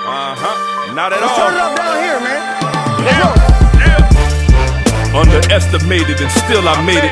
Not at all. Turn it up down here, man. Underestimated and still I made it.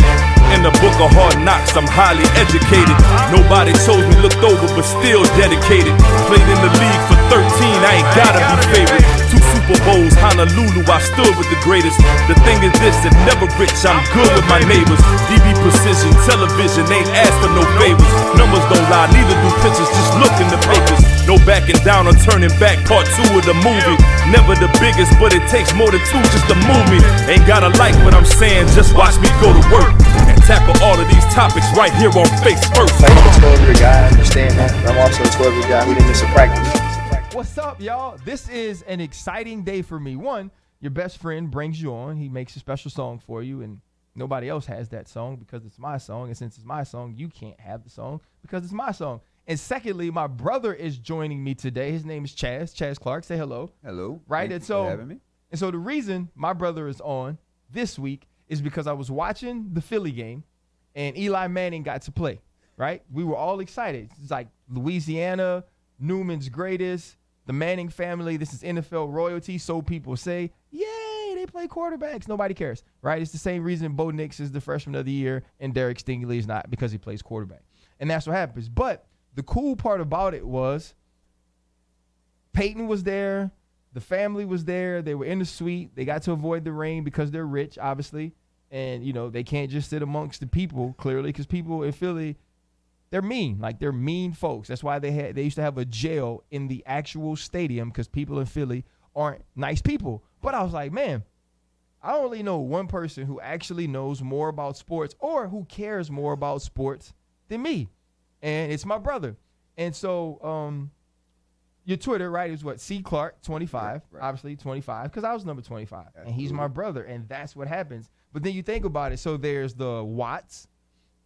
In the book of hard knocks, I'm highly educated. Nobody chose me, looked over, but still dedicated. Played in the league for 13, I ain't gotta be favorite. 2 Super Bowls, Honolulu, I stood with the greatest. The thing is this, that never rich, I'm good with my neighbors. DB precision, television, ain't asked for no favors. Numbers don't lie, neither do pictures, just look in the papers. No backing down or turning back, part 2 of the movie. Never the biggest, but it takes more than 2 just to move me. Ain't gotta like what I'm saying, just watch me go to work. And tackle all of these topics right here on Face First. Like I'm a 12-year guy, I understand that. I'm also a 12-year guy who didn't miss a practice. What's up, y'all? This is an exciting day for me. One, your best friend brings you on. He makes a special song for you, and nobody else has that song because it's my song. And since it's my song, you can't have the song because it's my song. And secondly, my brother is joining me today. His name is Chaz Clark. Say hello. Hello. Right? Thank you for having me. And so the reason my brother is on this week is because I was watching the Philly game and Eli Manning got to play, right? We were all excited. It's like Louisiana, Newman's greatest, the Manning family. This is NFL royalty, so people say. Yay, they play quarterbacks. Nobody cares, right? It's the same reason Bo Nix is the freshman of the year and Derek Stingley is not, because he plays quarterback. And that's what happens. But the cool part about it was Peyton was there. The family was there. They were in the suite. They got to avoid the rain because they're rich, obviously. And, you know, they can't just sit amongst the people, clearly, because people in Philly, they're mean. Like, they're mean folks. That's why they used to have a jail in the actual stadium, because people in Philly aren't nice people. But I was like, man, I only know one person who actually knows more about sports or who cares more about sports than me. And it's my brother. And so your Twitter, right, is what? C. Clark, 25. Right. Obviously, 25, because I was number 25. Absolutely. And he's my brother, and that's what happens. But then you think about it. So there's the Watts,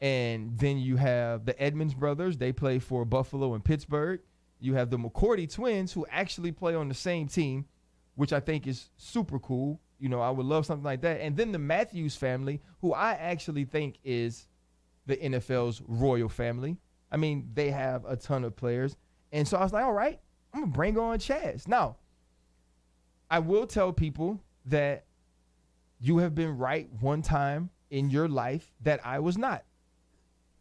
and then you have the Edmonds brothers. They play for Buffalo and Pittsburgh. You have the McCourty twins, who actually play on the same team, which I think is super cool. You know, I would love something like that. And then the Matthews family, who I actually think is the NFL's royal family. I mean, they have a ton of players. And so I was like, all right, I'm going to bring on Chaz. Now, I will tell people that you have been right one time in your life that I was not.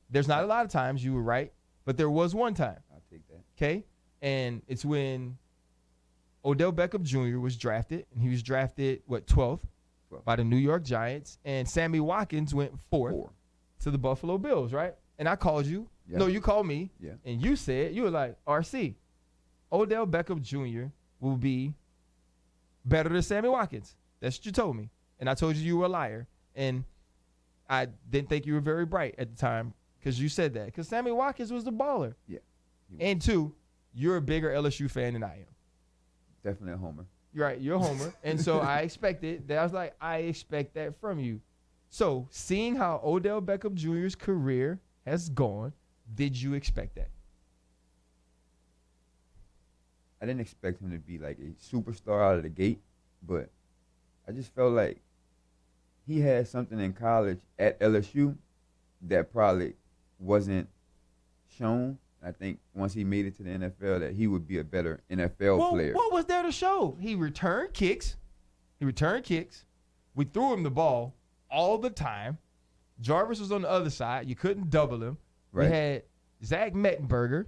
There's not a lot of times you were right, but there was one time. I'll take that. Okay? And it's when Odell Beckham Jr. was drafted, and he was drafted, 12th by the New York Giants, and Sammy Watkins went 4th to the Buffalo Bills, right? And I called you. Yeah. No, you called me, and you said, you were like, RC, Odell Beckham Jr. will be better than Sammy Watkins. That's what you told me. And I told you were a liar. And I didn't think you were very bright at the time because you said that. Because Sammy Watkins was the baller. Yeah. And 2, you're a bigger LSU fan than I am. Definitely a homer. You're right. You're a homer. And so I expected that. I was like, I expect that from you. So seeing how Odell Beckham Jr.'s career has gone, did you expect that? I didn't expect him to be like a superstar out of the gate, but I just felt like he had something in college at LSU that probably wasn't shown. I think once he made it to the NFL that he would be a better NFL player. What was there to show? He returned kicks. We threw him the ball all the time. Jarvis was on the other side. You couldn't double him. Right. We had Zach Mettenberger.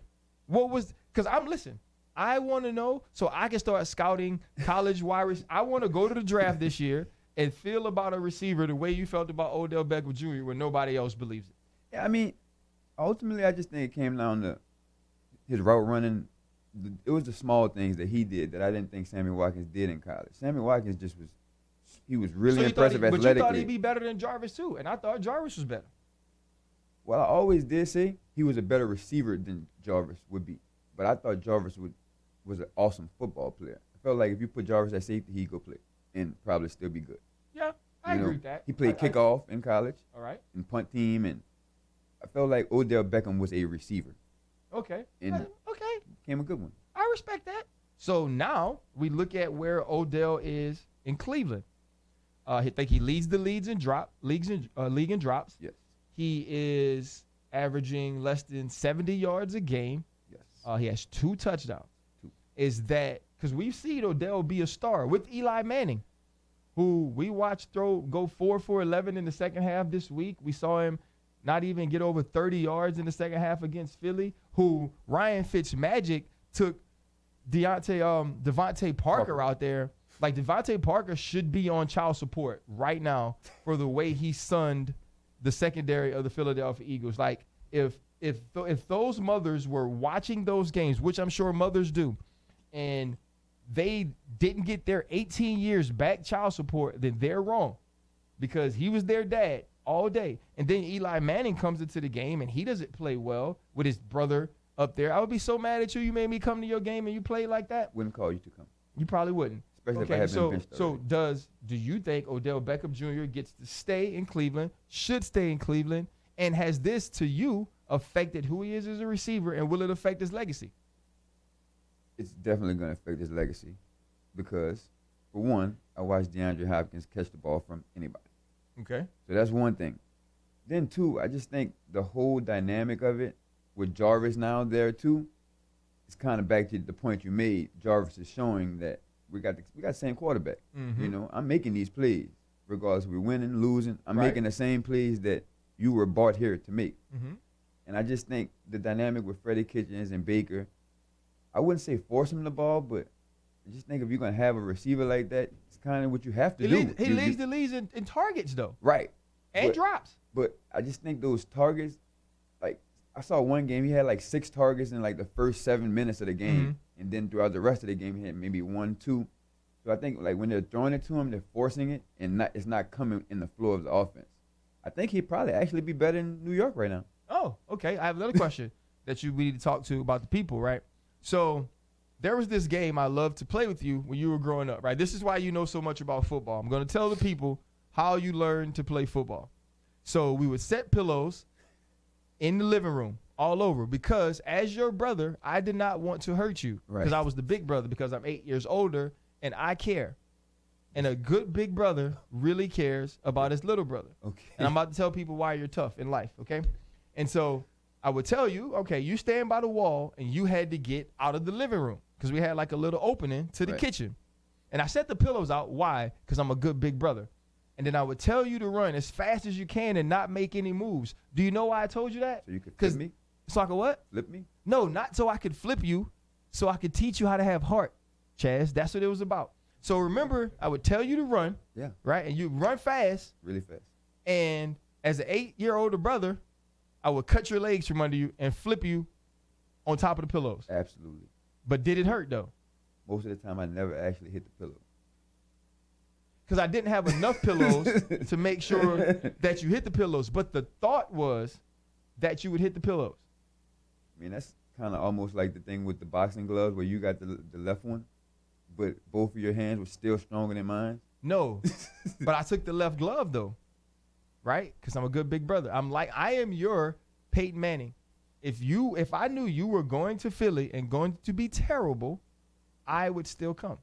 I want to know so I can start scouting college wide receivers. I want to go to the draft this year and feel about a receiver the way you felt about Odell Beckham Jr. when nobody else believes it. Yeah, I mean, ultimately, I just think it came down to his route running. It was the small things that he did that I didn't think Sammy Watkins did in college. Sammy Watkins he was really impressive athletically. But you thought he'd be better than Jarvis too, and I thought Jarvis was better. Well, I always did say he was a better receiver than Jarvis would be, but I thought Jarvis was an awesome football player. I felt like if you put Jarvis at safety, he'd go play and probably still be good. Yeah, I agree with that. He played kickoff in college. All right. And punt team, and I felt like Odell Beckham was a receiver. Okay. And became a good one. I respect that. So now we look at where Odell is in Cleveland. I think he leads the league in drops. Yes. He is averaging less than 70 yards a game. Yes. He has 2 touchdowns. Is that because we've seen Odell be a star with Eli Manning, who we watched go 4 for 11 in the second half this week. We saw him not even get over 30 yards in the second half against Philly, who Ryan Fitzmagic took Devontae Parker out there. Like, Devontae Parker should be on child support right now for the way he sunned the secondary of the Philadelphia Eagles. Like, if those mothers were watching those games, which I'm sure mothers do, and they didn't get their 18 years back child support, then they're wrong, because he was their dad all day. And then Eli Manning comes into the game, and he doesn't play well with his brother up there. I would be so mad at you. You made me come to your game, and you played like that. Wouldn't call you to come. You probably wouldn't. Especially if I had been benched already. Do you think Odell Beckham Jr. gets to stay in Cleveland, should stay in Cleveland, and has this, to you, affected who he is as a receiver, and will it affect his legacy? It's definitely going to affect his legacy because, for one, I watched DeAndre Hopkins catch the ball from anybody. Okay. So that's one thing. Then, two, I just think the whole dynamic of it with Jarvis now there, too, it's kind of back to the point you made. Jarvis is showing that we got the same quarterback. Mm-hmm. You know, I'm making these plays regardless if we're winning, losing. I'm Right. making the same plays that you were brought here to make. Mm-hmm. And I just think the dynamic with Freddie Kitchens and Baker, I wouldn't say force him the ball, but I just think if you're going to have a receiver like that, it's kind of what you have to do. He leads the leagues in targets, though. Right. And drops. But I just think those targets, like, I saw one game, he had like 6 targets in like the first 7 minutes of the game. Mm-hmm. And then throughout the rest of the game, he had maybe 1, 2. So I think like when they're throwing it to him, they're forcing it, and it's not coming in the flow of the offense. I think he'd probably actually be better in New York right now. Oh, okay. I have another question that we need to talk to about the people, right? So there was this game I loved to play with you when you were growing up, right? This is why you know so much about football. I'm going to tell the people how you learned to play football. So we would set pillows in the living room all over, because as your brother, I did not want to hurt you, because I was the big brother, because I'm 8 years older and I care. And a good big brother really cares about his little brother. Okay. And I'm about to tell people why you're tough in life, okay? And so I would tell you, okay, you stand by the wall, and you had to get out of the living room because we had like a little opening to the kitchen. And I set the pillows out. Why? Because I'm a good big brother. And then I would tell you to run as fast as you can and not make any moves. Do you know why I told you that? So you could flip me? So I could what? Flip me? No, not so I could flip you, so I could teach you how to have heart, Chaz. That's what it was about. So remember, I would tell you to run, right? And you run fast. Really fast. And as an 8-year-older brother, I would cut your legs from under you and flip you on top of the pillows. Absolutely. But did it hurt, though? Most of the time, I never actually hit the pillow. Because I didn't have enough pillows to make sure that you hit the pillows. But the thought was that you would hit the pillows. I mean, that's kind of almost like the thing with the boxing gloves where you got the left one, but both of your hands were still stronger than mine. No, but I took the left glove, though, right? Because I'm a good big brother. I am your Peyton Manning. If I knew you were going to Philly and going to be terrible, I would still come.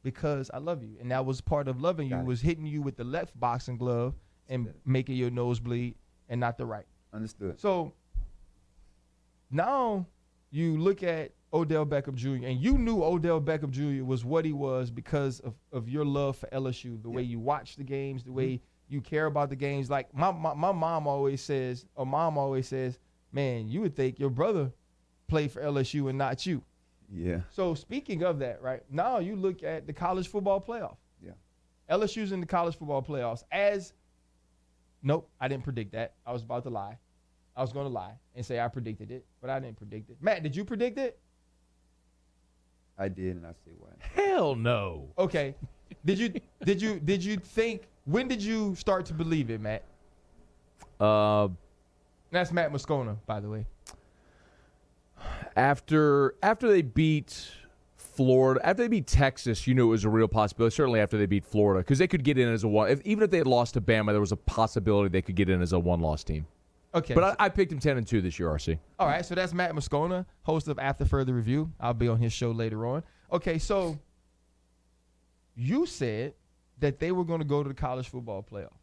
Because I love you. And that was part of loving you, was hitting you with the left boxing glove and making your nose bleed and not the right. Understood. So now you look at Odell Beckham Jr., and you knew Odell Beckham Jr. was what he was because of your love for LSU, the way you watch the games, the way you care about the games. Like my mom always says, man, you would think your brother played for LSU and not you. Yeah. So speaking of that, right, now you look at the college football playoff. Yeah. LSU's in the college football playoffs. Nope, I didn't predict that. I was about to lie. I was going to lie and say I predicted it, but I didn't predict it. Matt, did you predict it? I did, and I say why. Hell no. Okay. Did you think, when did you start to believe it, Matt? That's Matt Moscona, by the way. After they beat Florida, after they beat Texas, you knew it was a real possibility. Certainly after they beat Florida, because they could get in as a one. Even if they had lost to Bama, there was a possibility they could get in as a one-loss team. Okay. But I picked him 10-2 this year, RC. All right, so that's Matt Moscona, host of After Further Review. I'll be on his show later on. Okay, so you said that they were going to go to the college football playoff.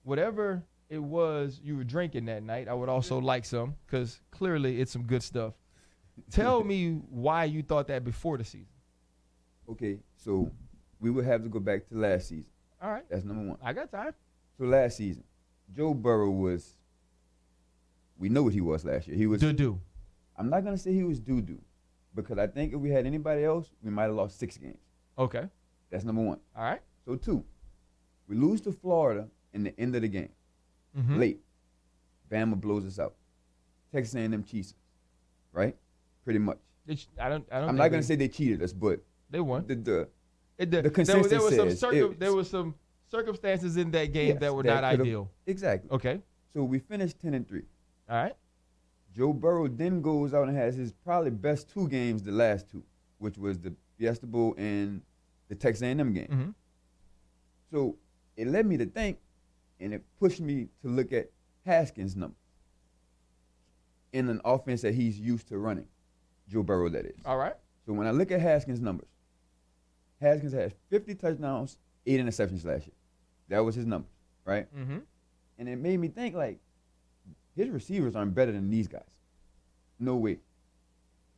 Whatever it was you were drinking that night, I would also like some, because clearly it's some good stuff. tell me why you thought that before the season. Okay, so we would have to go back to last season. All right. That's number one. I got time. So last season, Joe Burrow was, we know what he was last year. He was, Do. I'm not going to say he was doo-doo, because I think if we had anybody else, we might have lost 6 games. Okay. That's number one. All right. So 2, we lose to Florida in the end of the game. Mm-hmm. Late. Bama blows us out. Texas A&M cheats us, right? Pretty much. I don't. I'm not going to say they cheated us, but they won. the there consensus was says there was some circumstances in that game yes, that were not could've- ideal. Exactly. Okay. So we finished 10-3. All right. Joe Burrow then goes out and has his probably best 2 games, the last 2, which was the Fiesta Bowl and the Texas A&M game. Mm-hmm. So it led me to think, and it pushed me to look at Haskins' numbers in an offense that he's used to running, Joe Burrow, that is. All right. So when I look at Haskins' numbers, Haskins had 50 touchdowns, 8 interceptions last year. That was his numbers, right? Mm-hmm. And it made me think, like, his receivers aren't better than these guys. No way.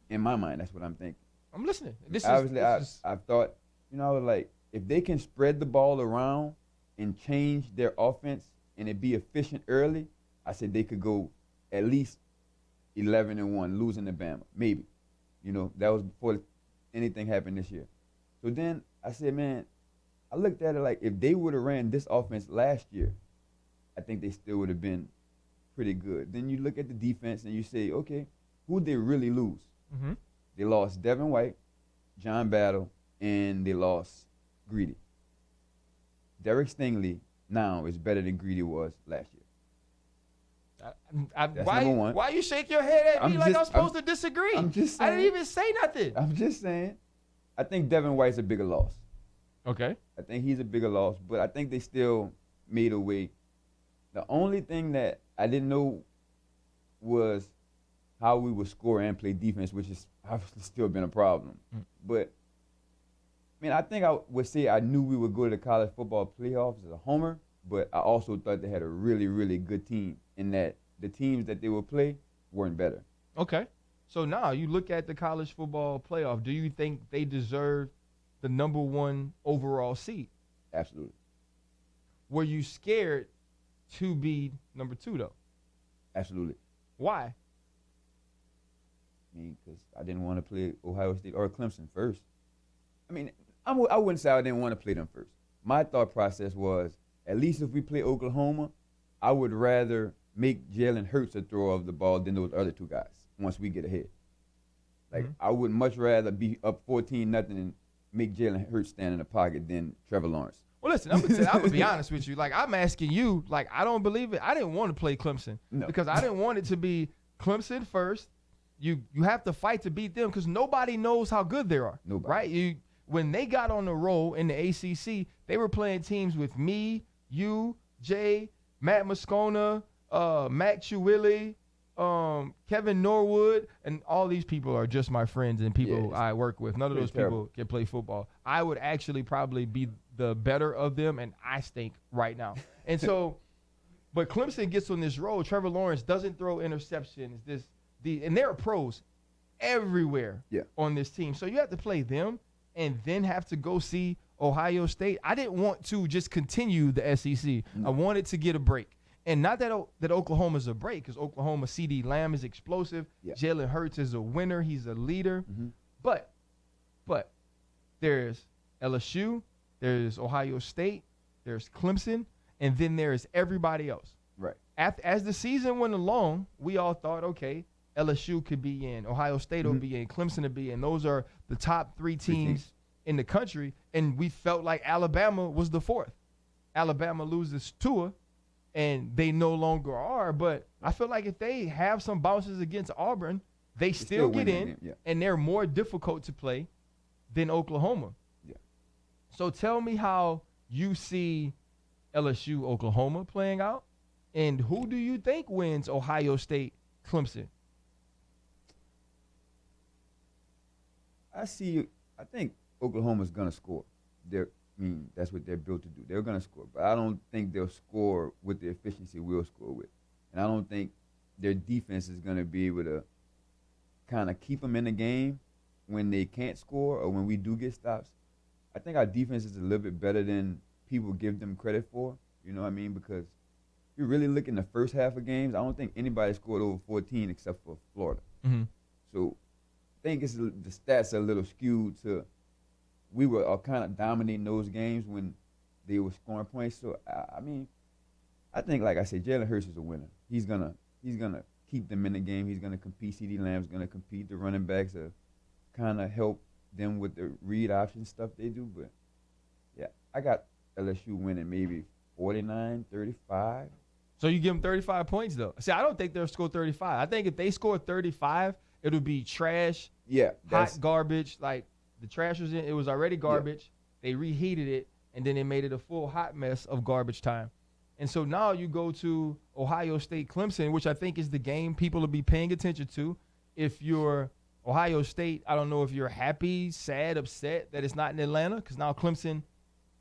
In my mind, that's what I'm thinking. I'm listening. Obviously, I thought, I was like, if they can spread the ball around and change their offense and it be efficient early, I said they could go at least 11-1, losing to Bama, maybe. That was before anything happened this year. So then I said, man, I looked at it like if they would have ran this offense last year, I think they still would have been pretty good. Then you look at the defense and you say, okay, who did they really lose? Mm-hmm. They lost Devin White, John Battle, and they lost Greedy. Derek Stingley now is better than Greedy was last year. That's why, number one. why you shake your head at me like I'm supposed to disagree? I'm just I saying. didn't even say nothing. I'm just saying. I think Devin White's a bigger loss. Okay. I think he's a bigger loss, but I think they still made a way. The only thing that I didn't know was how we would score and play defense, which has obviously still been a problem. But, I think I would say I knew we would go to the college football playoffs as a homer, but I also thought they had a really, really good team in that the teams that they would play weren't better. Okay. So now you look at the college football playoff. Do you think they deserve the number 1 overall seed? Absolutely. Were you scared to be number 2, though? Absolutely. Why? Because I didn't want to play Ohio State or Clemson first. I wouldn't say I didn't want to play them first. My thought process was, at least if we play Oklahoma, I would rather make Jalen Hurts a thrower of the ball than those other 2 guys once we get ahead. I would much rather be up 14-0 and make Jalen Hurts stand in the pocket than Trevor Lawrence. Well, listen, I'm gonna be honest with you. I'm asking you, I don't believe it. I didn't want to play Clemson because I didn't want it to be Clemson first. You have to fight to beat them because nobody knows how good they are. Nobody. Right? When they got on the roll in the ACC, they were playing teams with me, you, Jay, Matt Moscona, Matt Chiwili, Kevin Norwood, and all these people are just my friends and people I work with. None of those people can play football. I would actually probably be the better of them, and I stink right now. And so, but Clemson gets on this roll. Trevor Lawrence doesn't throw interceptions. And there are pros everywhere on this team. So you have to play them and then have to go see Ohio State. I didn't want to just continue the SEC. I wanted to get a break. And not that Oklahoma's a break, because Oklahoma, CD Lamb is explosive. Yeah. Jalen Hurts is a winner. He's a leader. Mm-hmm. But there's LSU, there's Ohio State, there's Clemson, and then there's everybody else. Right. As the season went along, we all thought, okay, LSU could be in, Ohio State will be in, Clemson will be in. Those are the top 3 teams in the country, and we felt like Alabama was the 4th. Alabama loses Tua, and they no longer are. But I feel like if they have some bounces against Auburn, they still get in, and they're more difficult to play than Oklahoma. Yeah. So tell me how you see LSU, Oklahoma playing out, and who do you think wins Ohio State, Clemson? I think Oklahoma's going to score. That's what they're built to do. They're going to score. But I don't think they'll score with the efficiency we'll score with. And I don't think their defense is going to be able to kind of keep them in the game when they can't score or when we do get stops. I think our defense is a little bit better than people give them credit for. You know what I mean? Because if you really look in the first half of games, I don't think anybody scored over 14 except for Florida. Mm-hmm. So I think the stats are a little skewed to we were kind of dominating those games when they were scoring points. So I mean, I think, like I said, Jalen Hurts is a winner. He's gonna keep them in the game. He's gonna compete. CeeDee Lamb's gonna compete. The running backs are kind of help them with the read option stuff they do. But yeah, I got LSU winning maybe 49-35. So you give them 35 points, though. See, I don't think they'll score 35. I think if they score 35, it'll be trash, hot garbage. Like the trash was in, it was already garbage. Yeah. They reheated it, and then they made it a full hot mess of garbage time. And so now you go to Ohio State Clemson, which I think is the game people will be paying attention to. If you're Ohio State, I don't know if you're happy, sad, upset that it's not in Atlanta, because now Clemson,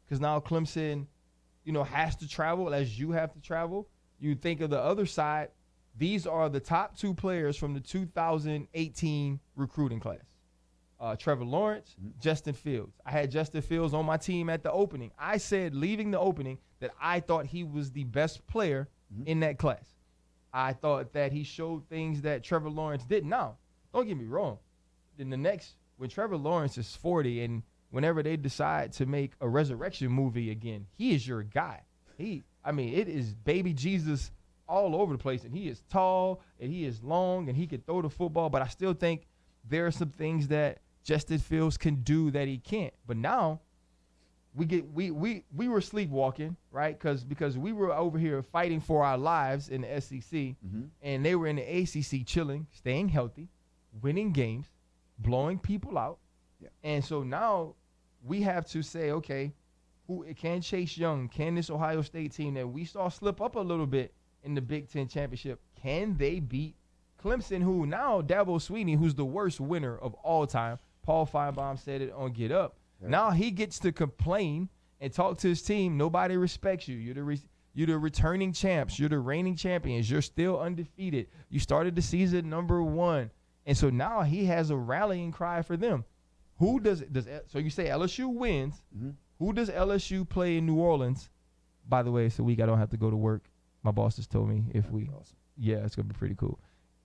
has to travel as you have to travel. You think of the other side, these are the top two players from the 2018 recruiting class. Trevor Lawrence, Justin Fields. I had Justin Fields on my team at the opening. I said, leaving the opening, that I thought he was the best player in that class. I thought that he showed things that Trevor Lawrence didn't. Now, don't get me wrong. When Trevor Lawrence is 40 and whenever they decide to make a resurrection movie again, he is your guy. It is baby Jesus all over the place, and he is tall, and he is long, and he can throw the football, but I still think there are some things that Justin Fields can do that he can't. But now we were sleepwalking, right? Because we were over here fighting for our lives in the SEC, and they were in the ACC chilling, staying healthy, winning games, blowing people out. Yeah. And so now we have to say, okay, who can Chase Young, can this Ohio State team that we saw slip up a little bit in the Big Ten championship, can they beat Clemson, who now Dabo Swinney, who's the worst winner of all time? Paul Feinbaum said it on Get Up. Yeah. Now he gets to complain and talk to his team. Nobody respects you. You're the returning champs. You're the reigning champions. You're still undefeated. You started the season number 1. And so now he has a rallying cry for them. So you say LSU wins. Mm-hmm. Who does LSU play in New Orleans? By the way, it's a week I don't have to go to work. My boss just told me awesome. Yeah, it's going to be pretty cool.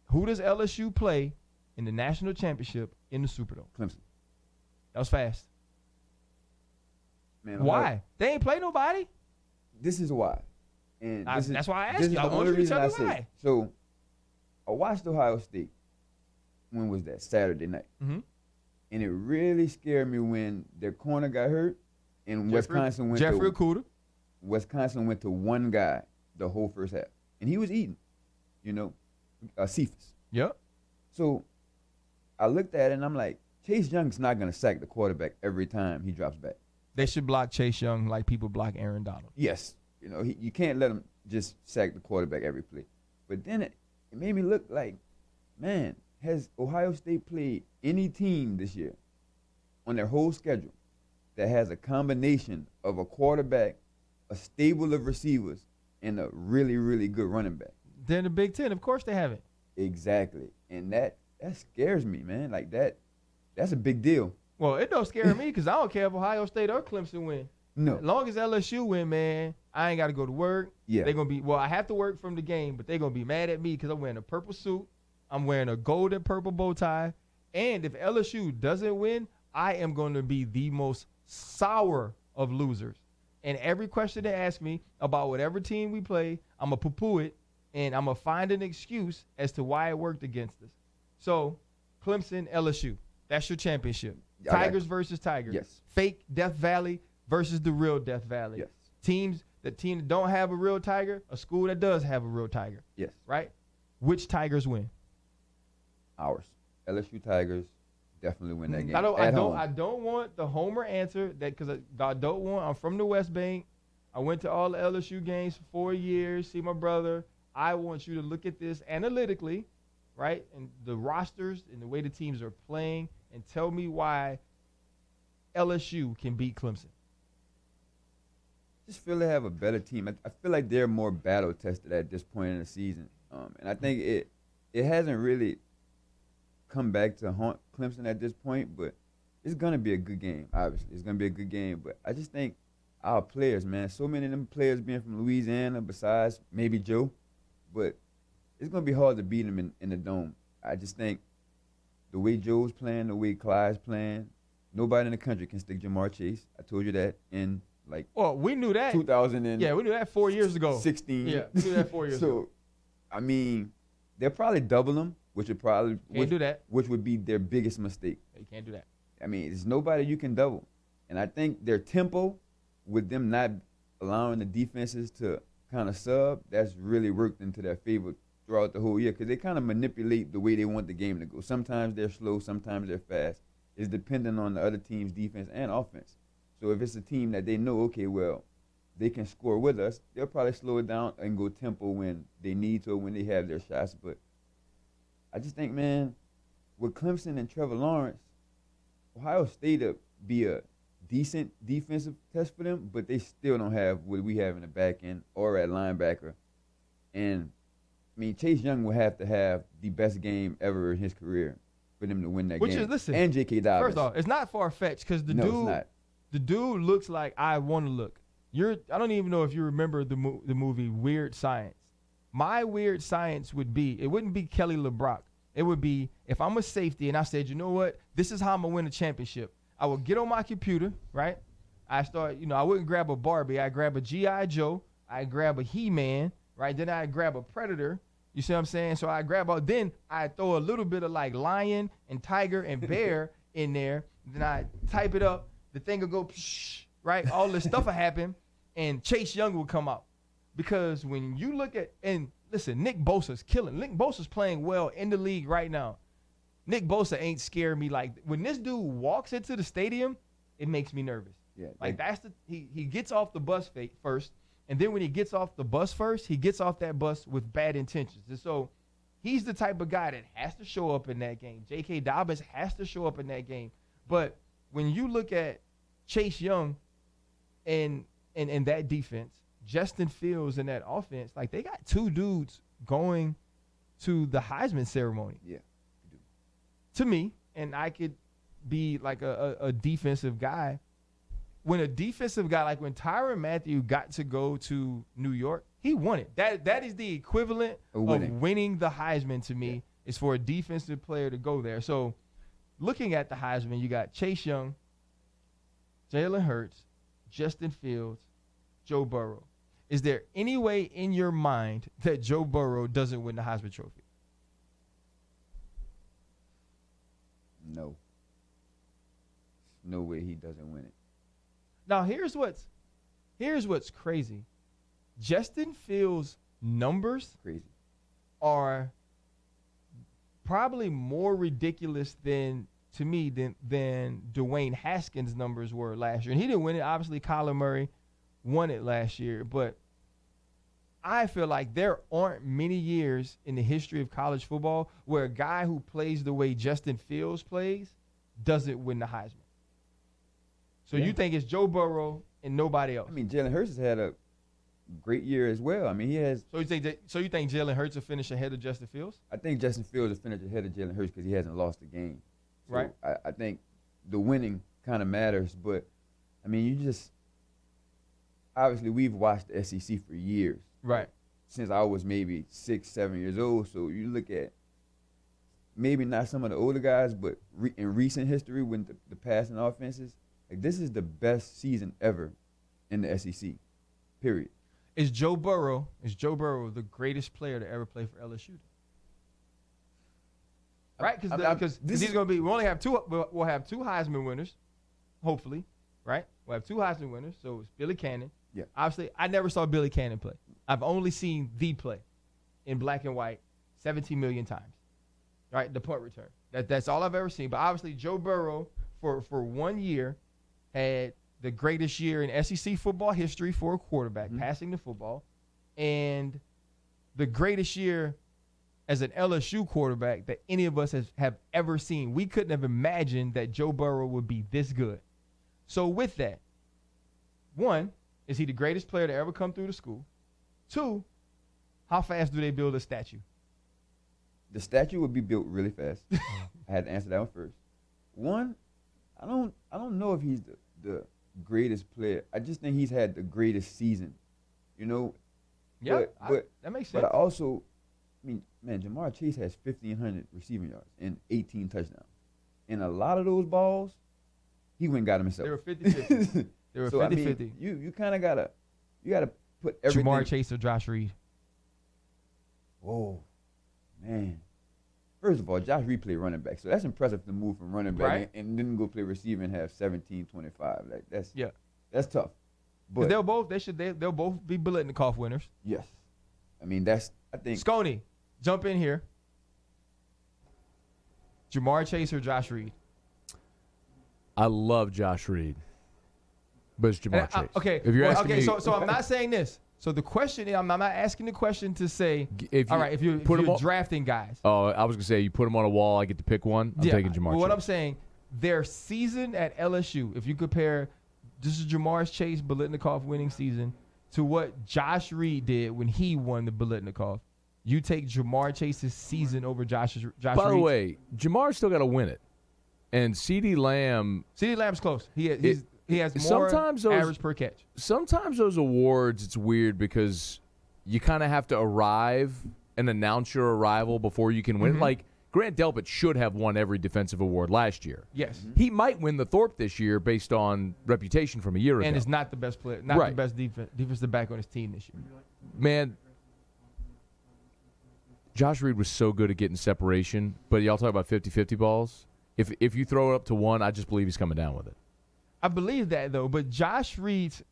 Who does LSU play in the national championship in the Superdome? Clemson. That was fast. Man, why? They ain't play nobody. This is why. And that's why I asked you. I want you to tell me why. So, I watched Ohio State. When was that? Saturday night. Mm-hmm. And it really scared me when their corner got hurt and Wisconsin went to one guy the whole first half. And he was eating, Cephas. Yep. So I looked at it and I'm like, Chase Young's not going to sack the quarterback every time he drops back. They should block Chase Young like people block Aaron Donald. Yes. You can't let him just sack the quarterback every play. But then it made me look like, man, has Ohio State played any team this year on their whole schedule that has a combination of a quarterback, a stable of receivers, and a really, really good running back? They're in the Big Ten. Of course they haven't. Exactly. And that scares me, man. Like that's a big deal. Well, it don't scare me because I don't care if Ohio State or Clemson win. No. As long as LSU win, man, I ain't got to go to work. Yeah. They're going to be, I have to work from the game, but they're going to be mad at me because I'm wearing a purple suit. I'm wearing a gold and purple bow tie. And if LSU doesn't win, I am going to be the most sour of losers. And every question they ask me about whatever team we play, I'm going to poo-poo it, and I'm going to find an excuse as to why it worked against us. So, Clemson, LSU, that's your championship. Tigers versus Tigers. Yes. Fake Death Valley versus the real Death Valley. Yes. Team that don't have a real Tiger, a school that does have a real Tiger. Yes. Right? Which Tigers win? Ours. LSU Tigers definitely win that game. I don't want the homer answer because I don't want. I'm from the West Bank. I went to all the LSU games for 4 years. See my brother. I want you to look at this analytically, right, and the rosters and the way the teams are playing, and tell me why LSU can beat Clemson. Just feel they have a better team. I feel like they're more battle tested at this point in the season, and I think it hasn't really come back to haunt Clemson at this point, but it's gonna be a good game. Obviously, it's gonna be a good game. But I just think our players, man, so many of them players being from Louisiana, besides maybe Joe, but it's gonna be hard to beat them in the dome. I just think the way Joe's playing, the way Clyde's playing, nobody in the country can stick Jamar Chase. I told you that in like Well, we knew that. 2000 and Yeah, we knew that 4 years ago. 16. Yeah, we knew that 4 years ago. So, I mean, they'll probably double them, which would probably Can't do that. which would be their biggest mistake. You can't do that. I mean, there's nobody you can double. And I think their tempo, with them not allowing the defenses to kind of sub, that's really worked into their favor throughout the whole year because they kind of manipulate the way they want the game to go. Sometimes they're slow, sometimes they're fast. It's dependent on the other team's defense and offense. So if it's a team that they know, okay, well, they can score with us, they'll probably slow it down and go tempo when they need to or when they have their shots. But I just think, man, with Clemson and Trevor Lawrence, Ohio State will be a decent defensive test for them, but they still don't have what we have in the back end or at linebacker. And, I mean, Chase Young will have to have the best game ever in his career for them to win that Which game. is, listen, and J.K. Dobbins. First off, it's not far-fetched because No, it's not. the dude looks like I want to look. I don't even know if you remember the movie Weird Science. My Weird Science would be, it wouldn't be Kelly LeBrock. It would be if I'm a safety and I said, you know what, this is how I'm going to win a championship. I would get on my computer, right? I wouldn't grab a Barbie. I'd grab a G.I. Joe. I'd grab a He-Man, right? Then I'd grab a Predator. You see what I'm saying? So then I'd throw a little bit of like lion and tiger and bear in there. Then I'd type it up. The thing would go, psh, right? All this stuff will happen, and Chase Young will come out. Because when you look at, and listen, Nick Bosa's killing. Nick Bosa's playing well in the league right now. Nick Bosa ain't scared me. Like, when this dude walks into the stadium, it makes me nervous. Yeah, Like, he gets off the bus first, and then when he gets off the bus first, he gets off that bus with bad intentions. And so he's the type of guy that has to show up in that game. J.K. Dobbins has to show up in that game. But when you look at Chase Young and that defense, Justin Fields and that offense, like they got two dudes going to the Heisman ceremony. Yeah. To me, and I could be like a defensive guy. When a defensive guy, like when Tyrann Mathieu got to go to New York, he won it. That is the equivalent of winning the Heisman to me, is for a defensive player to go there. So looking at the Heisman, you got Chase Young, Jalen Hurts, Justin Fields, Joe Burrow. Is there any way in your mind that Joe Burrow doesn't win the Heisman Trophy? No. No way he doesn't win it. Now, here's what's crazy. Justin Fields' numbers Crazy. are probably more ridiculous than Dwayne Haskins' numbers were last year. And he didn't win it. Obviously, Kyler Murray won it last year. But I feel like there aren't many years in the history of college football where a guy who plays the way Justin Fields plays doesn't win the Heisman. So you think it's Joe Burrow and nobody else? I mean, Jalen Hurts has had a great year as well. I mean, he has. So you think Jalen Hurts will finish ahead of Justin Fields? I think Justin Fields will finish ahead of Jalen Hurts because he hasn't lost a game. So Right. I think the winning kind of matters, but I mean, you just obviously we've watched the SEC for years. Right. Since I was maybe 6, 7 years old. So you look at maybe not some of the older guys, but in recent history when the passing offenses, like this is the best season ever in the SEC, period. Is Joe Burrow the greatest player to ever play for LSU? Right? Because he's going to be, we'll have two Heisman winners, hopefully, right? We'll have two Heisman winners. So it's Billy Cannon. Yeah. Obviously, I never saw Billy Cannon play. I've only seen the play in black and white 17 million times, right? The punt return. That's all I've ever seen. But obviously, Joe Burrow, for 1 year, had the greatest year in SEC football history for a quarterback, passing the football, and the greatest year as an LSU quarterback that any of us have ever seen. We couldn't have imagined that Joe Burrow would be this good. So with that, one, is he the greatest player to ever come through the school? Two, how fast do they build a statue? the statue would be built really fast. I had to answer that one first. One, I don't know if he's the greatest player. I just think he's had the greatest season. You know. Yeah, but that makes sense. But I also, I mean, man, Jamar Chase has 1,500 receiving yards and 18 touchdowns. And a lot of those balls, he went and got them himself. They were 50-50. They were 50-50. I mean, you kind of gotta put everything. Jamar Chase or Josh Reed. Whoa, man. First of all, Josh Reed played running back, so that's impressive to move from running back Right. and then go play receiver and have 17-25. Like that's tough. 'Cause But they'll both be Biletnikoff winners. yes, I mean I think Sconey, jump in here. Jamar Chase or Josh Reed? I love Josh Reed, but it's Jamar And Chase. Okay. If you're asking me, so I'm not saying this. So the question is, I'm not asking the question to say, if all right, if you're drafting guys. Oh, I was gonna say you put him on a wall. I get to pick one. I'm taking Jamar. Well, Chase. what I'm saying, their season at LSU, if you compare, this is Jamar Chase Biletnikoff winning season to what Josh Reed did when he won the Biletnikoff. You take Jamar Chase's season over Josh Reed's. By the way, Jamar's still got to win it, and CeeDee Lamb's close. He has more average per catch. Sometimes those awards, it's weird because you kind of have to arrive and announce your arrival before you can win. Mm-hmm. Like Grant Delpit should have won every defensive award last year. Yes. He might win the Thorpe this year based on reputation from a year ago. And is not the best player, the best defensive back on his team this year. Man, Josh Reed was so good at getting separation, but y'all talk about 50-50 balls. If you throw it up to one, I just believe he's coming down with it. I believe that, though. But Josh Reed's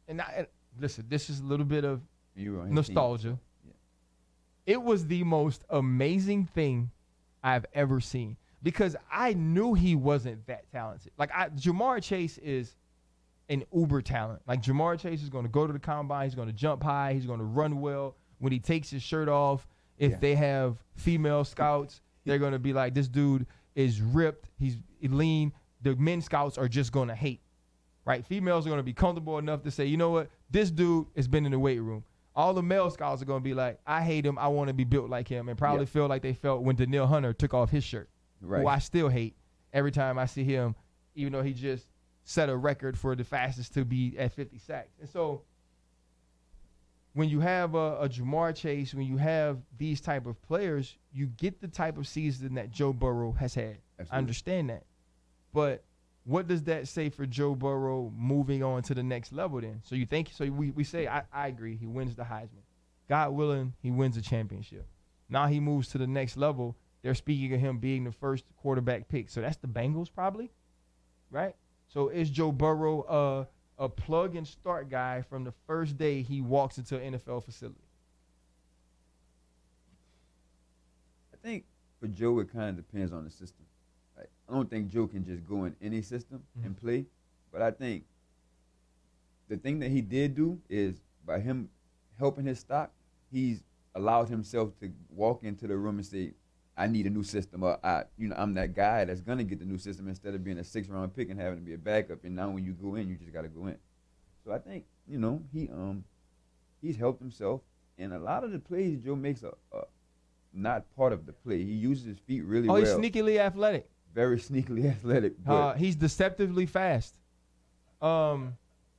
listen, this is a little bit of nostalgia. Yeah. It was the most amazing thing I've ever seen because I knew he wasn't that talented. Like Jamar Chase is an uber talent. Like Jamar Chase is going to go to the combine. He's going to jump high. He's going to run well. When he takes his shirt off, if they have female scouts, they're going to be like, this dude is ripped. He's lean. The men scouts are just going to hate. Right? Females are going to be comfortable enough to say, you know what? This dude has been in the weight room. All the male scouts are going to be like, I hate him. I want to be built like him. And probably feel like they felt when Danielle Hunter took off his shirt, who I still hate every time I see him, even though he just set a record for the fastest to be at 50 sacks. And so when you have a Jamar Chase, when you have these type of players, you get the type of season that Joe Burrow has had. Absolutely. I understand that. But what does that say for Joe Burrow moving on to the next level then? So you think, so we say, I agree, he wins the Heisman. God willing, he wins a championship. Now he moves to the next level. They're speaking of him being the first quarterback pick. So that's the Bengals probably, right? So is Joe Burrow a plug and start guy from the first day he walks into an NFL facility? I think for Joe, it kind of depends on the system. Like, I don't think Joe can just go in any system and play, but I think the thing that he did do is by him helping his stock, he's allowed himself to walk into the room and say, I need a new system, or I'm that guy that's gonna get the new system instead of being a 6th-round pick and having to be a backup. And now when you go in, you just gotta go in. So I think he's helped himself, and a lot of the plays Joe makes are not part of the play. He uses his feet really well. He's sneakily athletic. Very sneakily athletic. He's deceptively fast.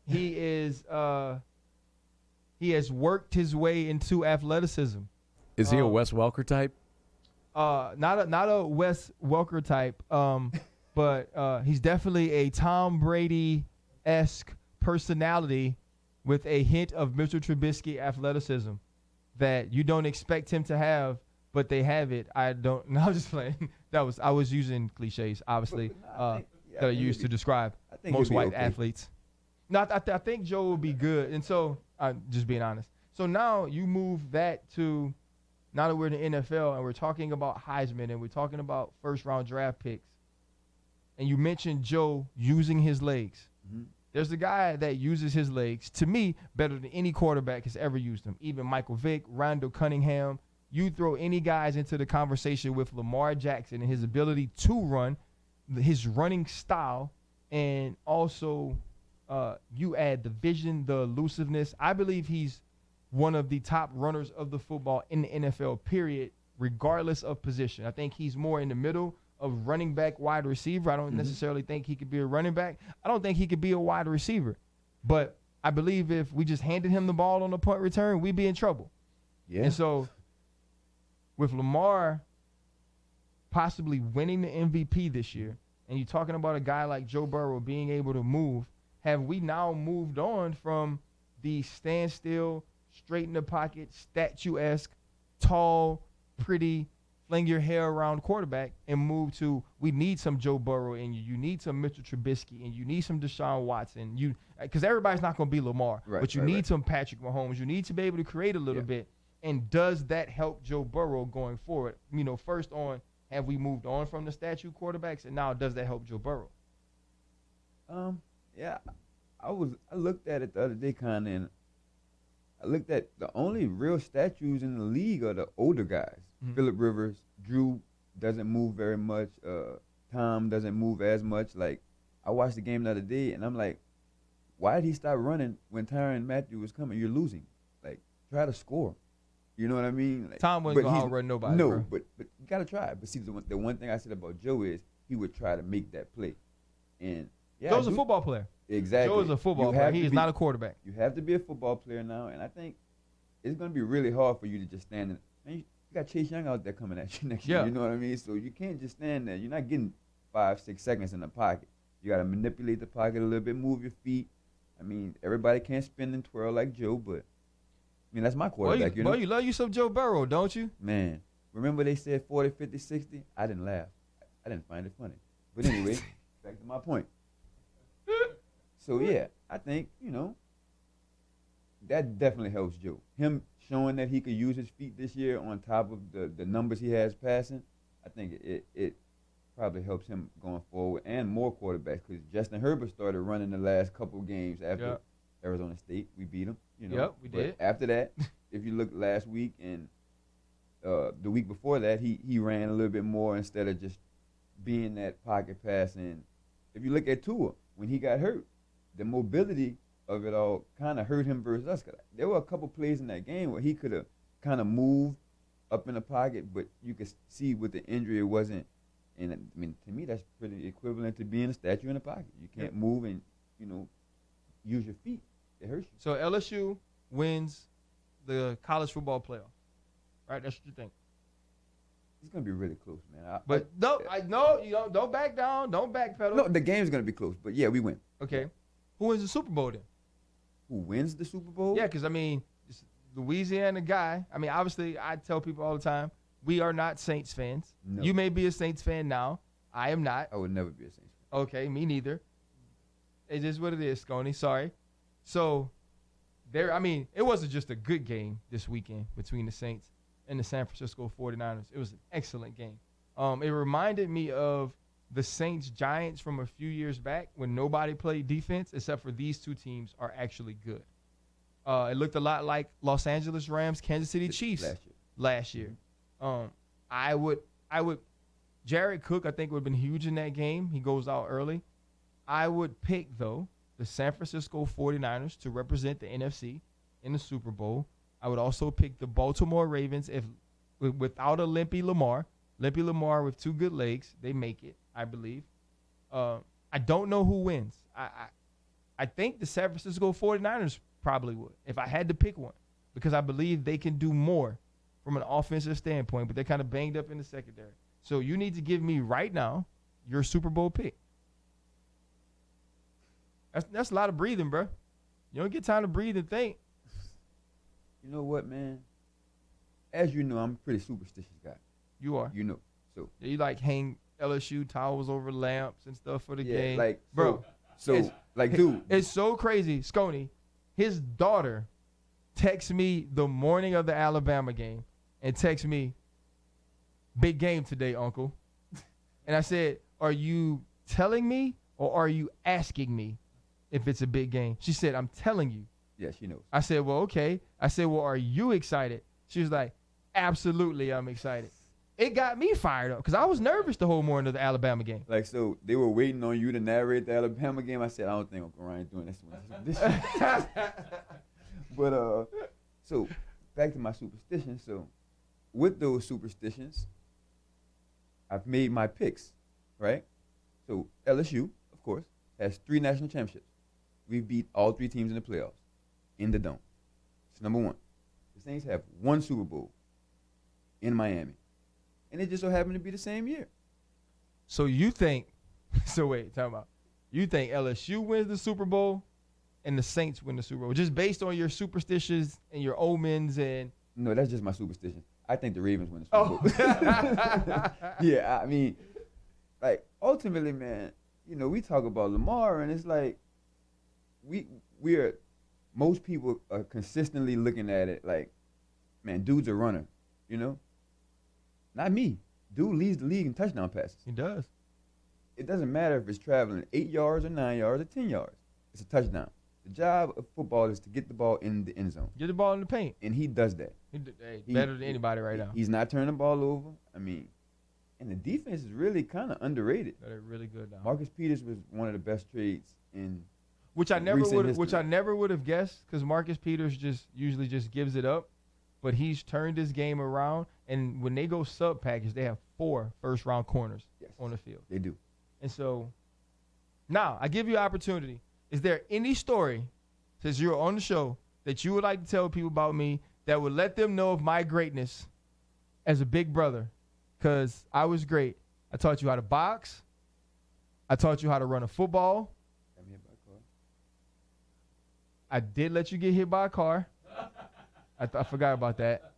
He has worked his way into athleticism. Is he a Wes Welker type? Not a Wes Welker type, but he's definitely a Tom Brady-esque personality with a hint of Mr. Trubisky athleticism that you don't expect him to have, but they have it. No, I'm just playing. I was using cliches, obviously, that I used to describe most white athletes. No, I think Joe will be good, and so just being honest. So now you move that to. Now that we're in the NFL and we're talking about Heisman and we're talking about first-round draft picks, and you mentioned Joe using his legs. Mm-hmm. There's a guy that uses his legs, to me, better than any quarterback has ever used them. Even Michael Vick, Randall Cunningham. You throw any guys into the conversation with Lamar Jackson and his ability to run, his running style, and also you add the vision, the elusiveness. I believe he's one of the top runners of the football in the NFL, period, regardless of position. I think he's more in the middle of running back, wide receiver. I don't necessarily think he could be a running back. I don't think he could be a wide receiver. But I believe if we just handed him the ball on the punt return, we'd be in trouble. Yeah. And so with Lamar possibly winning the MVP this year, and you're talking about a guy like Joe Burrow being able to move, have we now moved on from the standstill, straight in the pocket, statuesque, tall, pretty, fling your hair around quarterback and move to we need some Joe Burrow in you. You need some Mitchell Trubisky and you need some Deshaun Watson. Because everybody's not going to be Lamar, but you need some Patrick Mahomes. You need to be able to create a little bit. And does that help Joe Burrow going forward? First on, have we moved on from the statue quarterbacks, and now does that help Joe Burrow? Yeah, I looked at it the other day, kind of, and I looked at the only real statues in the league are the older guys. Phillip Rivers, Drew doesn't move very much. Tom doesn't move as much. Like, I watched the game the other day, and I'm like, why did he stop running when Tyrann Mathieu was coming? You're losing. Like, try to score. You know what I mean? Like, Tom wasn't going to outrun nobody. No, bro. but you got to try. But see, the one thing I said about Joe is he would try to make that play. And yeah, Joe's a football player. Exactly. Joe is a football player. He is not a quarterback. You have to be a football player now, and I think it's going to be really hard for you to just stand there. And you got Chase Young out there coming at you next year. You know what I mean? So you can't just stand there. You're not getting 5-6 seconds in the pocket. You got to manipulate the pocket a little bit, move your feet. I mean, everybody can't spin and twirl like Joe, but I mean, that's my quarterback, you know? Boy, you love you some Joe Burrow, don't you? Man, remember they said 40, 50, 60? I didn't laugh. I didn't find it funny. But anyway, back to my point. So, yeah, I think, that definitely helps Joe. Him showing that he could use his feet this year on top of the numbers he has passing, I think it probably helps him going forward and more quarterbacks because Justin Herbert started running the last couple games after Arizona State. We beat him. Yep, we did. After that, if you look last week and the week before that, he ran a little bit more instead of just being that pocket pass. And if you look at Tua, when he got hurt, the mobility of it all kind of hurt him versus us. Cause there were a couple plays in that game where he could have kind of moved up in the pocket, but you could see with the injury it wasn't. And I mean, to me, that's pretty equivalent to being a statue in the pocket. You can't move and, use your feet. It hurts you. So LSU wins the college football playoff, right? That's what you think. It's gonna be really close, man. Don't back down, don't backpedal. No, the game's gonna be close, but yeah, we win. Okay, who wins the Super Bowl then? Who wins the Super Bowl? Yeah, because it's Louisiana guy. Obviously, I tell people all the time, we are not Saints fans. No. You may be a Saints fan now. I am not. I would never be a Saints fan. Okay, me neither. It is what it is, Sconey. Sorry. So, it wasn't just a good game this weekend between the Saints and the San Francisco 49ers. It was an excellent game. It reminded me of the Saints-Giants from a few years back when nobody played defense except for these two teams are actually good. It looked a lot like Los Angeles Rams, Kansas City Chiefs last year. I would Jared Cook, I think, would have been huge in that game. He goes out early. I would pick, though, the San Francisco 49ers to represent the NFC in the Super Bowl. I would also pick the Baltimore Ravens without a limpy Lamar. Limpy Lamar with two good legs, they make it, I believe. I don't know who wins. I think the San Francisco 49ers probably would, if I had to pick one, because I believe they can do more from an offensive standpoint, but they're kind of banged up in the secondary. So you need to give me right now your Super Bowl pick. That's a lot of breathing, bro. You don't get time to breathe and think. You know what, man? As you know, I'm a pretty superstitious guy. You are. You know. So you like hang LSU towels over lamps and stuff for the game. Like, bro. Dude. It's so crazy. Sconey, his daughter texts me the morning of the Alabama game and texts me, big game today, Uncle. And I said, are you telling me or are you asking me if it's a big game? She said, I'm telling you. Yeah, she knows. I said, well, okay. I said, well, are you excited? She was like, absolutely, I'm excited. It got me fired up because I was nervous the whole morning of the Alabama game. Like, so they were waiting on you to narrate the Alabama game. I said, I don't think Uncle Ryan's doing this one. But, so back to my superstition. So with those superstitions, I've made my picks, right? So LSU, of course, has 3 national championships. We beat all 3 teams in the playoffs in the Dome. It's number 1. The Saints have 1 Super Bowl in Miami. And it just so happened to be the same year. So you think, so wait, talk about, you think LSU wins the Super Bowl and the Saints win the Super Bowl, just based on your superstitions and your omens and. No, that's just my superstition. I think the Ravens win the Super Bowl. Yeah, I mean, like, ultimately, man, you know, we talk about Lamar, and it's like, most people are consistently looking at it like, man, dude's a runner, you know? Not me. Dude leads the league in touchdown passes. He does. It doesn't matter if it's traveling 8 yards or 9 yards or 10 yards. It's a touchdown. The job of football is to get the ball in the end zone. Get the ball in the paint. And he does that. Better than anybody right now. He's not turning the ball over. I mean, and the defense is really kind of underrated. They're really good now. Marcus Peters was one of the best trades in Which I never recent would history. which I never would have guessed, because Marcus Peters usually just gives it up. But he's turned his game around, and when they go sub package, they have 4 first-round corners on the field. They do. And so, now, I give you an opportunity. Is there any story, since you're on the show, that you would like to tell people about me that would let them know of my greatness as a big brother? Because I was great. I taught you how to box. I taught you how to run a football. Got me hit by a car. I did let you get hit by a car. I forgot about that.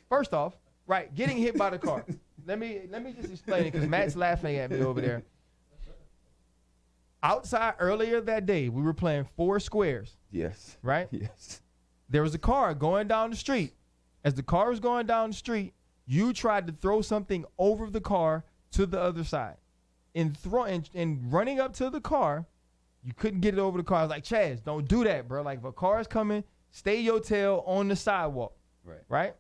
First off, right, getting hit by the car. Let me just explain it, because Matt's laughing at me over there. Outside earlier that day, we were playing 4 squares. Yes. Right? Yes. There was a car going down the street. As the car was going down the street, you tried to throw something over the car to the other side. In running up to the car, you couldn't get it over the car. I was like, Chaz, don't do that, bro. Like, if a car is coming, stay your tail on the sidewalk. Right?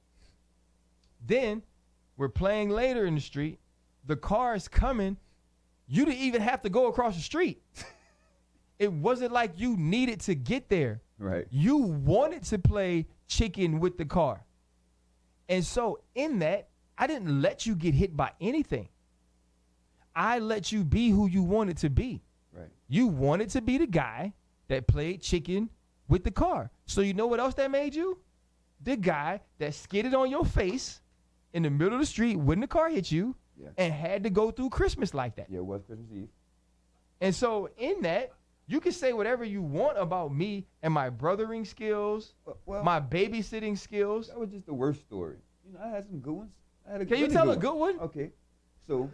Then, we're playing later in the street. The car is coming. You didn't even have to go across the street. It wasn't like you needed to get there. Right. You wanted to play chicken with the car. And so, in that, I didn't let you get hit by anything. I let you be who you wanted to be. Right. You wanted to be the guy that played chicken with the car. So you know what else that made you? The guy that skidded on your face in the middle of the street when the car hit you and had to go through Christmas like that. Yeah, it was Christmas Eve. And so in that, you can say whatever you want about me and my brothering skills, Well, my babysitting skills. that was just the worst story. You know, I had some good ones. Can you tell a good one? Okay. So,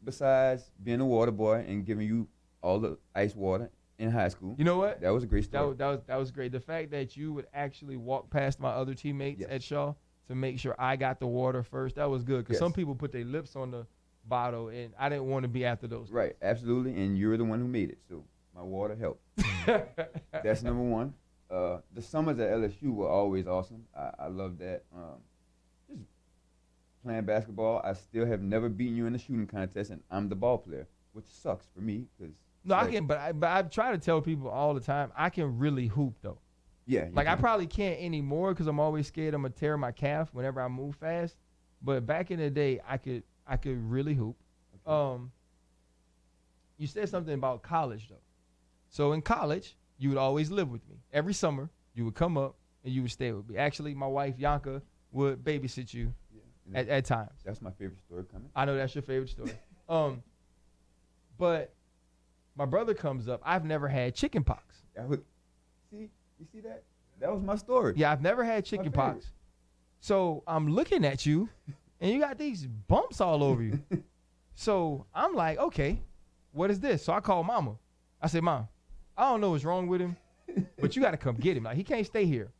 besides being a water boy and giving you all the ice water in high school, You know what? that was a great story. That was great. The fact that you would actually walk past my other teammates at Shaw to make sure I got the water first, that was good. Because some people put their lips on the bottle, and I didn't want to be after those. Right, absolutely, and you're the one who made it, so my water helped. That's number 1. The summers at LSU were always awesome. I love that. Just playing basketball, I still have never beaten you in a shooting contest, and I'm the ball player, which sucks for me because. No, I can, but I try to tell people all the time, I can really hoop though. Yeah. Like, I probably can't anymore because I'm always scared I'm gonna tear my calf whenever I move fast. But back in the day, I could really hoop. Okay. You said something about college though. So in college, you would always live with me. Every summer, you would come up and you would stay with me. Actually, my wife Yanka would babysit you at times. That's my favorite story coming. I know that's your favorite story. But my brother comes up. I've never had chicken pox. You see that? That was my story. Yeah, I've never had chicken pox. So I'm looking at you, and you got these bumps all over you. So I'm like, okay, what is this? So I call Mama. I said, Mom, I don't know what's wrong with him, but you got to come get him. Like, he can't stay here.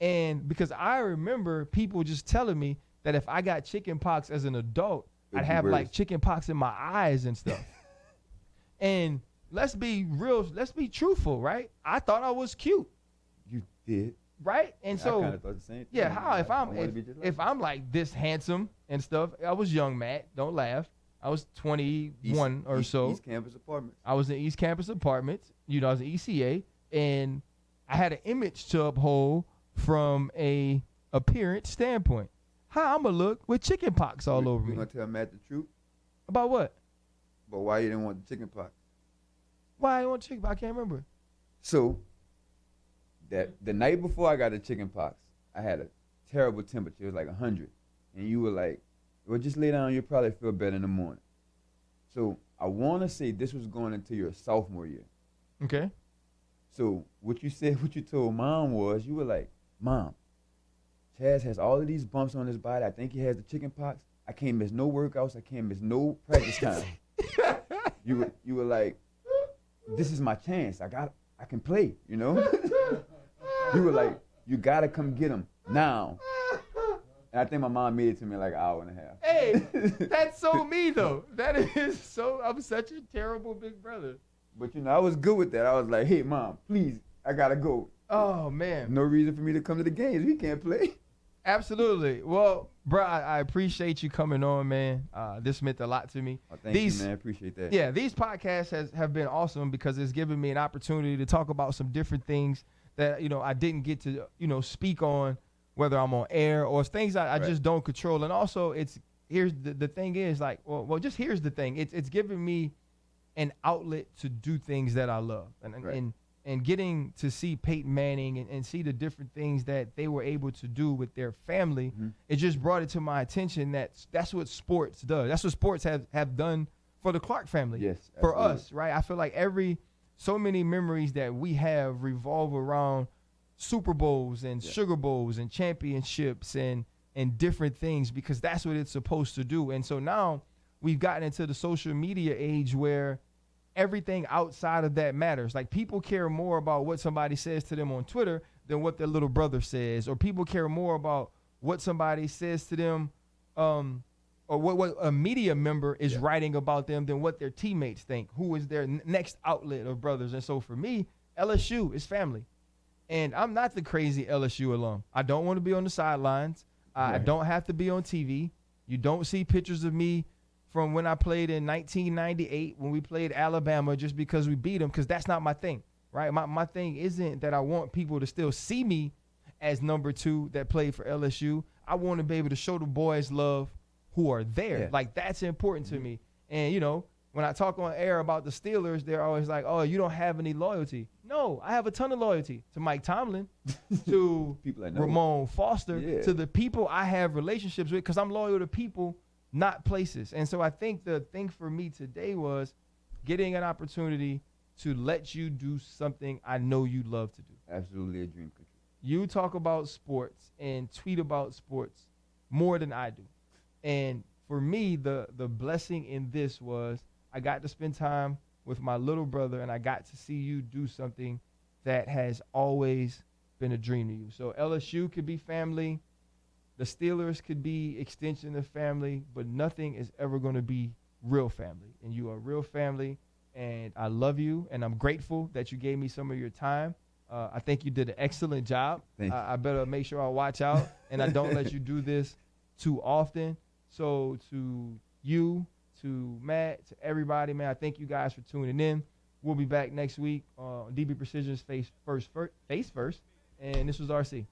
And because I remember people just telling me that if I got chicken pox as an adult, I'd have like chicken pox in my eyes and stuff. And let's be real, let's be truthful, right? I thought I was cute. You did. Right? And so, I kind of thought the same thing. yeah, how if like I'm like this handsome and stuff, I was young, Matt, don't laugh. I was 21 or so. East Campus Apartments. I was in East Campus Apartments. You know, I was in ECA, and I had an image to uphold from a appearance standpoint. How I'ma look with chicken pox all over You me? gonna tell Matt the truth? About what? But why you didn't want the chicken pox? Why I want chicken pox? I can't remember. So, that the night before I got the chicken pox, I had a terrible temperature. It was like 100. And you were like, well, just lay down. You'll probably feel better in the morning. So, I want to say this was going into your sophomore year. Okay. So, what you said, what you told Mom was, you were like, Mom, Chaz has all of these bumps on his body. I think he has the chicken pox. I can't miss no workouts. I can't miss no practice time. You were like, this is my chance. I can play, you know? You were like, you got to come get him now. And I think my mom made it to me like an hour and a half. Hey, that's so me though. That is so. I'm such a terrible big brother. But you know, I was good with that. I was like, hey, Mom, please, I got to go. Oh man. No reason for me to come to the games. We can't play. Absolutely. Well, bro, I appreciate you coming on, man. This meant a lot to me. Oh, thank you, man. I appreciate that. Yeah, these podcasts have been awesome because it's given me an opportunity to talk about some different things that, I didn't get to, speak on, whether I'm on air or things I just don't control. And also, here's the thing is like, well, just here's the thing. It's given me an outlet to do things that I love. And getting to see Peyton Manning and see the different things that they were able to do with their family, it just brought it to my attention that that's what sports does. That's what sports have done for the Clark family. Yes, for absolutely. us, right? I feel like so many memories that we have revolve around Super Bowls and Sugar Bowls and championships and different things because that's what it's supposed to do. And so now we've gotten into the social media age where everything outside of that matters. Like people care more about what somebody says to them on Twitter than what their little brother says, or people care more about what somebody says to them, or what a media member is writing about them than what their teammates think, who is their next outlet of brothers. And so for me, LSU is family. And I'm not the crazy LSU alum. I don't want to be on the sidelines. I don't have to be on TV. You don't see pictures of me from when I played in 1998 when we played Alabama just because we beat them, because that's not my thing, right? My thing isn't that I want people to still see me as number 2 that played for LSU. I want to be able to show the boys love who are there. Yeah. Like, that's important to me. And, when I talk on air about the Steelers, they're always like, oh, you don't have any loyalty. No, I have a ton of loyalty to Mike Tomlin, to People I know. Ramon Foster, Yeah. to the people I have relationships with, because I'm loyal to people, not places. And so I think the thing for me today was getting an opportunity to let you do something I know you love to do. Absolutely a dream come true. You talk about sports and tweet about sports more than I do. And for me, the blessing in this was I got to spend time with my little brother, and I got to see you do something that has always been a dream to you. So LSU could be family. The Steelers could be extension of family, but nothing is ever going to be real family. And you are real family, and I love you, and I'm grateful that you gave me some of your time. I think you did an excellent job. Thank you. I better make sure I watch out, and I don't let you do this too often. So to you, to Matt, to everybody, man, I thank you guys for tuning in. We'll be back next week on DB Precision's Face First. And this was RC.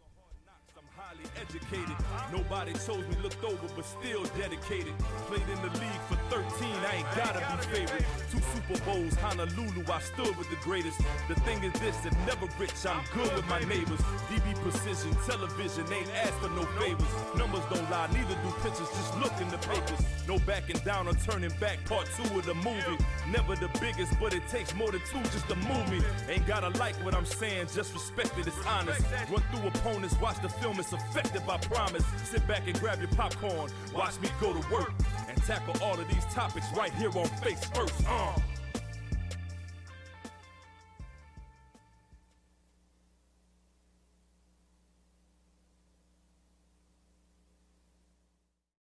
Highly educated. Nobody chose me, looked over, but still dedicated. Played in the league for 13, I ain't gotta be favorite. 2 Super Bowls, Honolulu, I stood with the greatest. The thing is this, that never rich, I'm good with my neighbors. DB Precision, television, ain't asked for no favors. Numbers don't lie, neither do pictures, just look in the papers. No backing down or turning back, part 2 of the movie. Never the biggest, but it takes more than 2 just to move me. Ain't gotta like what I'm saying, just respect it, it's honest. Run through opponents, watch the film, it's effective, I promise. Sit back and grab your popcorn, watch me go to work and tackle all of these topics right here on Face First.